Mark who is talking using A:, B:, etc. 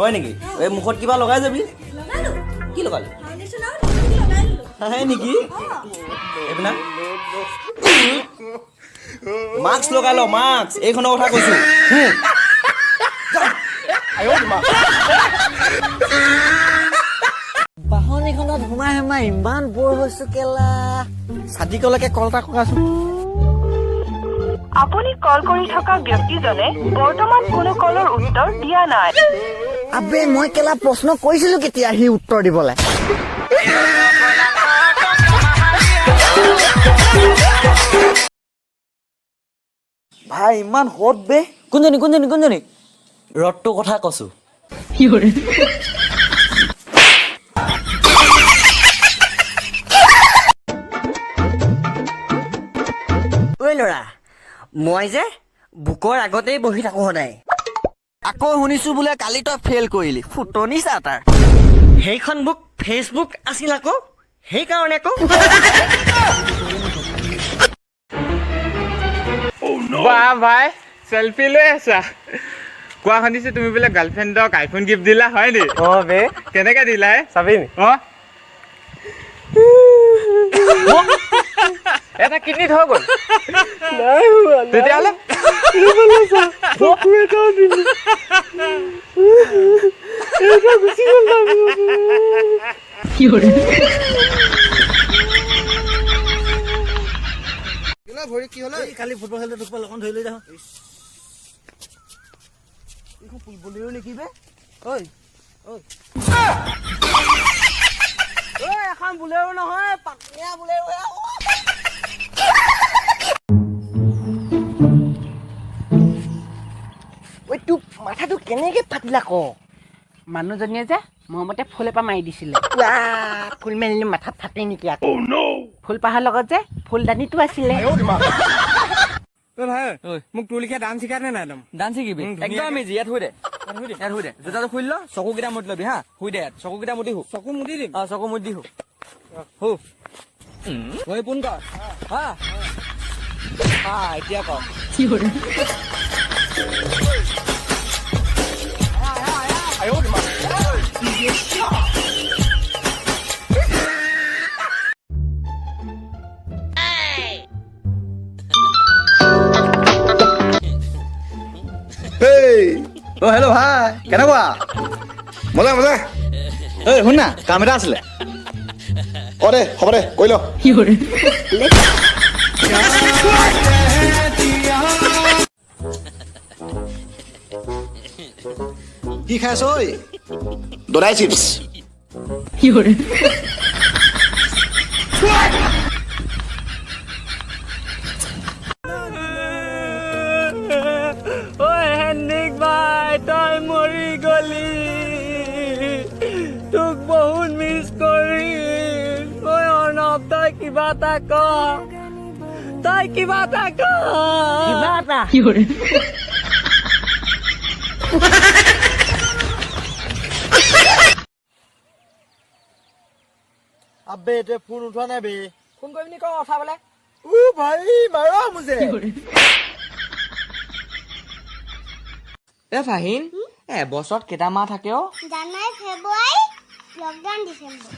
A: হয় নেকি এই মুখত কিবা লগাই যাবি
B: লগালো
A: কি লগালি
B: ফাউন্ডেশ্যন আৰু লিপষ্টিক লগাই ললো
A: হয় নেকি এইপিনা মাস্ক লগাই ল মাস্ক এইখনৰ কথা কৈছো
C: বাহনিখনত সোমাই সোমাই ইমান বৰ হৈছো কেলা
A: ছাদিকলৈকে কল এটা কৰাচোন
D: আপুনি কল কৰি থকা ব্যক্তিজনে বৰ্তমান কোনো কলৰ উত্তৰ দিয়া নাই
C: আবে মই কেলা প্ৰশ্ন কৰিছিলো কেতিয়া সি উত্তৰ দিবলৈ
A: ভাই ইমান হট বে কোনজনী ৰডটোৰ কথা কৈছো
C: ঐ ল'ৰা মই যে বুকৰ আগতেই বহি থাকো সদায় আকৌ শুনিছো বোলে কালি তই ফেইল কৰিলি ফুটনি চা তাৰ সেইখন বুক ফেচবুক আছিল আকৌ সেইকাৰণে আকৌ
E: বাহ ভাই সেলফি লৈ আছা কোৱা শুনিছো তুমি বোলে গাৰ্লফ্ৰেণ্ডক আইফোন গিফ্ট দিলা হয় নি বে কেনেকে দিলা চাবি নি এটা কিডনিত হৈ গ'ল তেতিয়াহ'লে
C: কালি ফুটবল খেলতে তোক লগত ধৰি লৈ যাওঁ বলিও নেকি বে ঐ এখন বোলেও নহয় পাকনীয়া বোলেও ঐ তোক মাথাটো কেনেকে ফাটিলা ক
F: মানুহজনীয়ে যে মোৰ মতে ফুল এপাহ মাৰি দিছিলে
C: ফুল মাৰিলে মাথাত ফাটে নেকি আকৌ
F: ফুলপাহৰ লগত যে ফুলদানিটো আছিলে
E: মোক তোৰ লিখা ডান্স শিকাই নে নাই একদম
A: ডান্স শিকিবি একদম ইজি ইয়াত শুই দে জোতাটো খুলি ল চকুকেইটা মুদি লবি হা শুই দে ইয়াত চকুকেইটা মুদি শু
E: চকু মুদি দিম
A: চকু মুদি শু হৈ পোন কৰ হা এতিয়া কৰ হেল্ল' ভাই কেনেকুৱা
G: মজা মজা
A: ঐ শুন না কাম এটা আছিলে
G: দে হ'ব দে কৈ ল কি খাইছ ঐ দৰাই চিপছ
E: তই মৰি গলি তোক বহুত মিছ কৰি ঐ অৰ্ণৱ তই কিবা এটা ক
C: আবে তই ফোন উঠোৱা নাই বে
F: ফোন কৰিবি নি ক উঠাবলে
C: ভাই মাৰা মুঝে
A: ফাহিন এবছৰত কেইটা মাহ থাকে অ
B: জানুৱাৰী ফেব্ৰুৱাৰী লকডাউন ডিচেম্বৰ